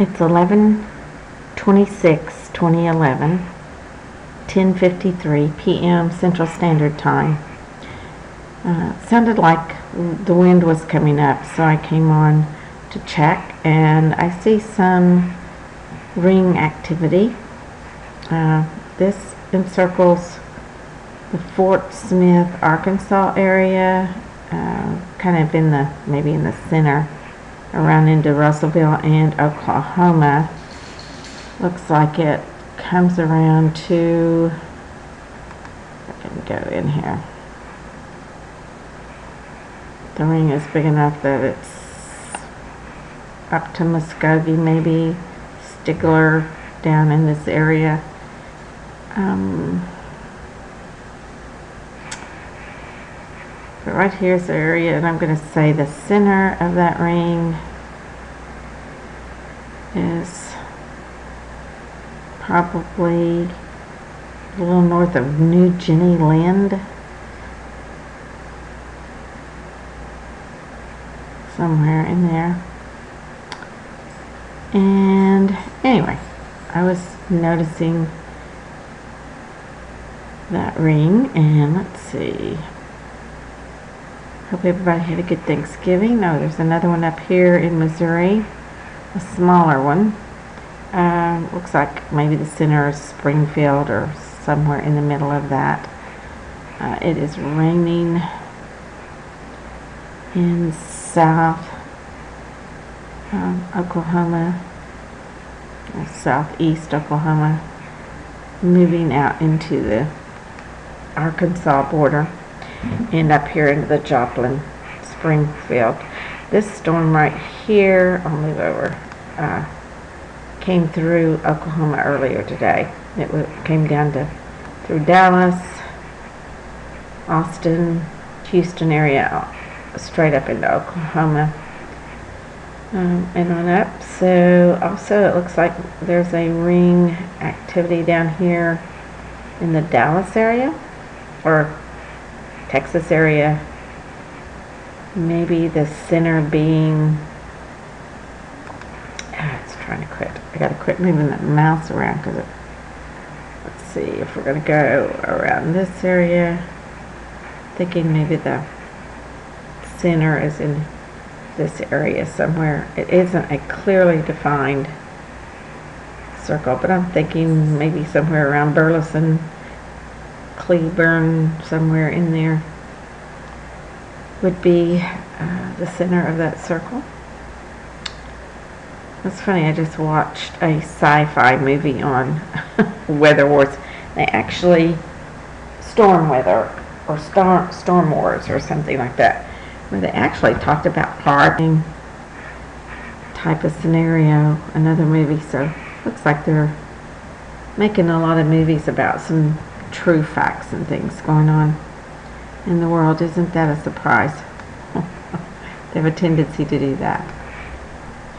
It's 11/26/2011, 10:53 p.m. Central Standard Time. It sounded like the wind was coming up, so I came on to check, and I see some ring activity. This encircles the Fort Smith, Arkansas area, kind of maybe in the center, around into Russellville and Oklahoma. Looks like it comes around to, I can go in here. The ring is big enough that it's up to Muskogee, maybe Stigler, down in this area. But right here's the area, and I'm going to say the center of that ring is probably a little north of New Jenny Land. Somewhere in there. And anyway, I was noticing that ring, and let's see. Hope everybody had a good Thanksgiving. Oh, there's another one up here in Missouri, a smaller one. Looks like maybe the center is Springfield or somewhere in the middle of that. It is raining in south Oklahoma, southeast Oklahoma, moving out into the Arkansas border and up here into the Joplin, Springfield. This storm right here, I'll move over, came through Oklahoma earlier today. It came down through Dallas, Austin, Houston area, straight up into Oklahoma, and on up. So also it looks like there's a ring activity down here in the Dallas area or Texas area, maybe the center being, it's trying to quit. I gotta quit moving that mouse around because let's see if we're gonna go around this area, thinking maybe the center is in this area somewhere. It isn't a clearly defined circle, but I'm thinking maybe somewhere around Burleson, Cleburne, somewhere in there would be the center of that circle. It's funny, I just watched a sci-fi movie on Weather Wars. They actually, Storm Weather or Storm Wars or something like that, where they actually talked about Hardley type of scenario, another movie. So looks like they're making a lot of movies about some true facts and things going on in the world. Isn't that a surprise? They have a tendency to do that.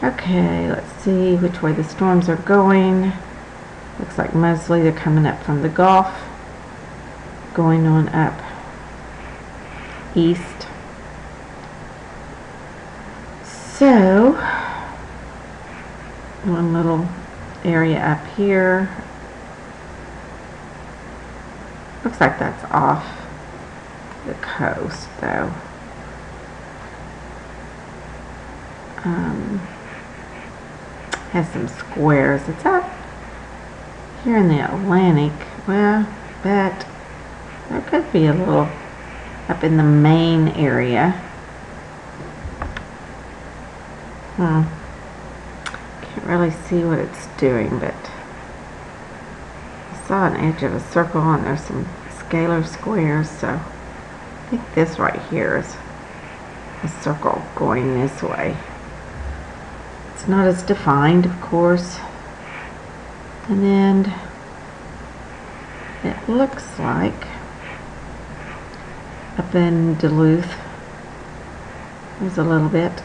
Okay, let's see which way the storms are going. Looks like mostly they're coming up from the Gulf, going on up east. So, one little area up here. Looks like that's off the coast, though. Has some squares. It's up here in the Atlantic. Well, but there could be a little up in the Maine area. Can't really see what it's doing, but I saw an edge of a circle and there's some scalar squares, so I think this right here is a circle going this way. It's not as defined, of course. And then it looks like up in Duluth there's a little bit,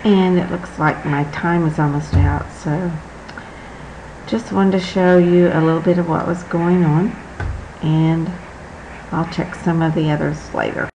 and it looks like my time is almost out, so just wanted to show you a little bit of what was going on, and I'll check some of the others later.